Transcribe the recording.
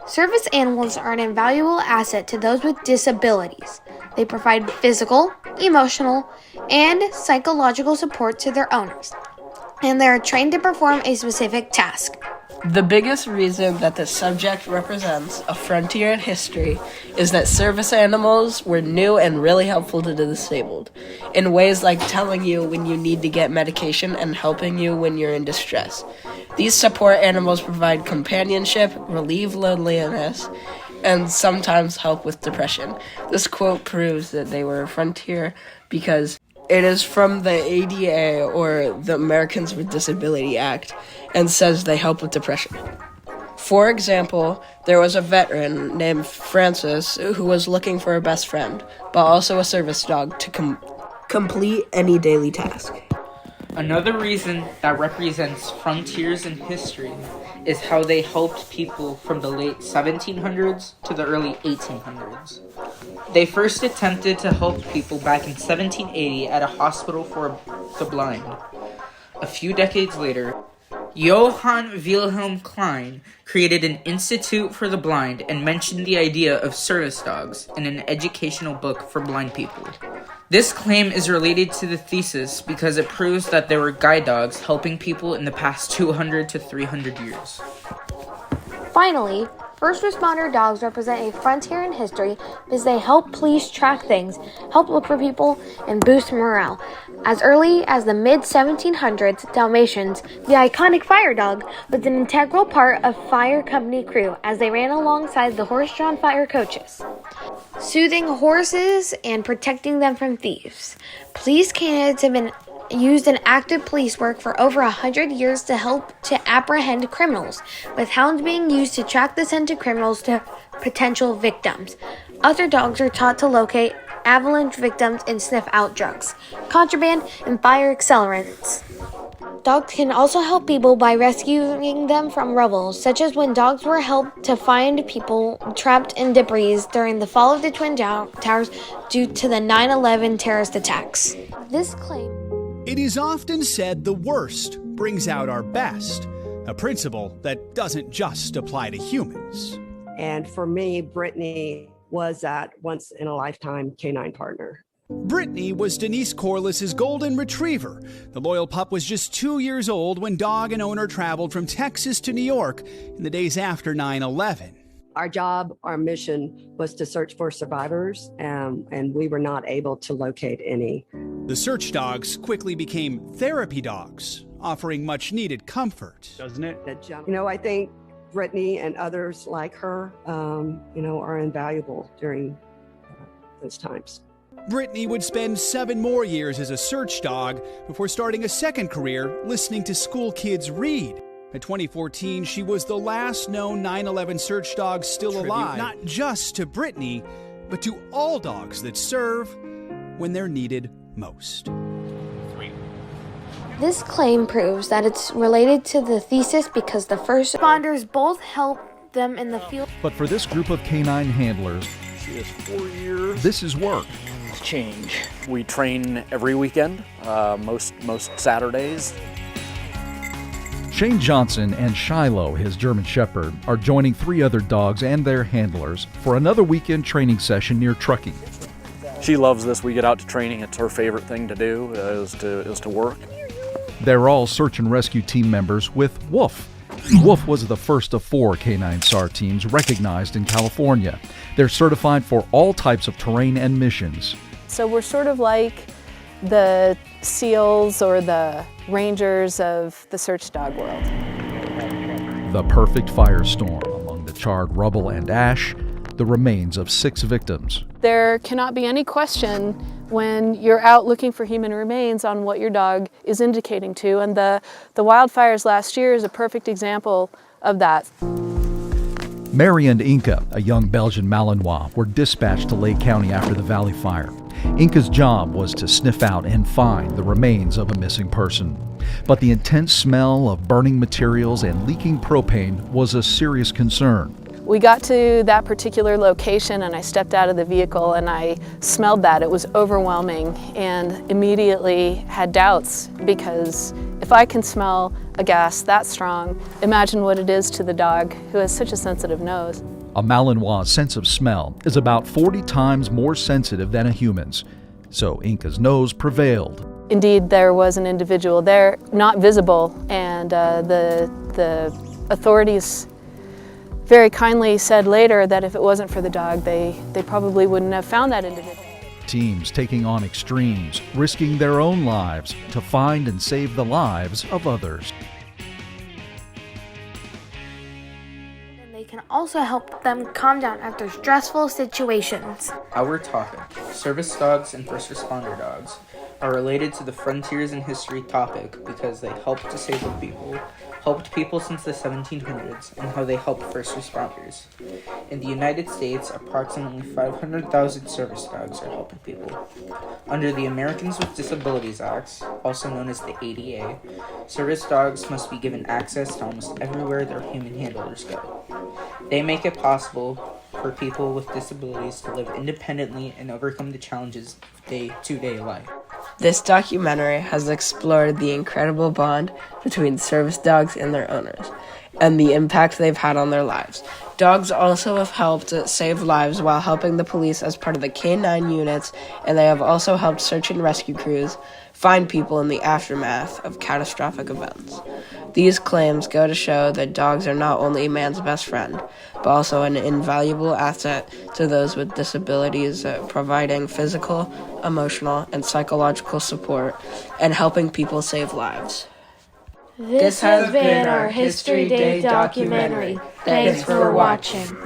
Service animals are an invaluable asset to those with disabilities. They provide physical, emotional, and psychological support to their owners, and they are trained to perform a specific task. The biggest reason that this subject represents a frontier in history is that service animals were new and really helpful to the disabled, in ways like telling you when you need to get medication and helping you when you're in distress. These support animals provide companionship, relieve loneliness, and sometimes help with depression. This quote proves that they were a frontier because it is from the ADA, or the Americans with Disability Act, and says they help with depression. For example, there was a veteran named Francis who was looking for a best friend, but also a service dog to complete any daily task. Another reason that represents frontiers in history is how they helped people from the late 1700s to the early 1800s. They first attempted to help people back in 1780 at a hospital for the blind. A few decades later, Johann Wilhelm Klein created an institute for the blind and mentioned the idea of service dogs in an educational book for blind people. This claim is related to the thesis because it proves that there were guide dogs helping people in the past 200 to 300 years. Finally, first responder dogs represent a frontier in history because they help police track things, help look for people, and boost morale. As early as the mid-1700s, Dalmatians, the iconic fire dog, was an integral part of fire company crew as they ran alongside the horse-drawn fire coaches, soothing horses and protecting them from thieves. Police canines have been used in active police work for over 100 years to help to apprehend criminals, with hounds being used to track the scent of criminals to potential victims. Other dogs are taught to locate avalanche victims and sniff out drugs, contraband, and fire accelerants. Dogs can also help people by rescuing them from rubble, such as when dogs were helped to find people trapped in debris during the fall of the Twin Towers due to the 9/11 terrorist attacks. This claim. It is often said the worst brings out our best, a principle that doesn't just apply to humans. And for me, Brittany was that once-in-a-lifetime canine partner. Brittany was Denise Corliss's golden retriever. The loyal pup was just 2 years old when dog and owner traveled from Texas to New York in the days after 9/11. Our job, our mission was to search for survivors, and we were not able to locate any. The search dogs quickly became therapy dogs, offering much-needed comfort. Doesn't it? I think Brittany and others like her, are invaluable during those times. Brittany would spend 7 more years as a search dog before starting a second career listening to school kids read. In 2014, she was the last known 9/11 search dog still alive, not just to Brittany, but to all dogs that serve when they're needed most. This claim proves that it's related to the thesis because the first responders both help them in the field. But for this group of canine handlers, she has 4 years. This is work. Change. We train every weekend, most Saturdays. Shane Johnson and Shiloh, his German Shepherd, are joining 3 other dogs and their handlers for another weekend training session near Truckee. She loves this. We get out to training. It's her favorite thing to do, is to work. They're all search and rescue team members with Wolf. Wolf was the first of 4 canine SAR teams recognized in California. They're certified for all types of terrain and missions. So we're sort of like the SEALs or the Rangers of the search dog world. The perfect firestorm. Among the charred rubble and ash, the remains of 6 victims. There cannot be any question when you're out looking for human remains on what your dog is indicating to, and the wildfires last year is a perfect example of that. Mary and Inca, a young Belgian Malinois, were dispatched to Lake County after the Valley Fire. Inca's job was to sniff out and find the remains of a missing person. But the intense smell of burning materials and leaking propane was a serious concern. We got to that particular location and I stepped out of the vehicle and I smelled that. It was overwhelming and immediately had doubts, because if I can smell a gas that strong, imagine what it is to the dog who has such a sensitive nose. A Malinois' sense of smell is about 40 times more sensitive than a human's, so Inca's nose prevailed. Indeed, there was an individual there, not visible, and the authorities very kindly said later that if it wasn't for the dog, they probably wouldn't have found that individual. Teams taking on extremes, risking their own lives to find and save the lives of others. And they can also help them calm down after stressful situations. Our topic, service dogs and first responder dogs, are related to the frontiers in history topic because they helped disabled people, helped people since the 1700s, and how they help first responders. In the United States, approximately 500,000 service dogs are helping people. Under the Americans with Disabilities Act, also known as the ADA, service dogs must be given access to almost everywhere their human handlers go. They make it possible for people with disabilities to live independently and overcome the challenges of day-to-day life. This documentary has explored the incredible bond between service dogs and their owners, and the impact they've had on their lives. Dogs also have helped save lives while helping the police as part of the K-9 units, and they have also helped search and rescue crews find people in the aftermath of catastrophic events. These claims go to show that dogs are not only man's best friend, but also an invaluable asset to those with disabilities, providing physical, emotional, and psychological support and helping people save lives. This has been our History Day documentary. Thanks for watching.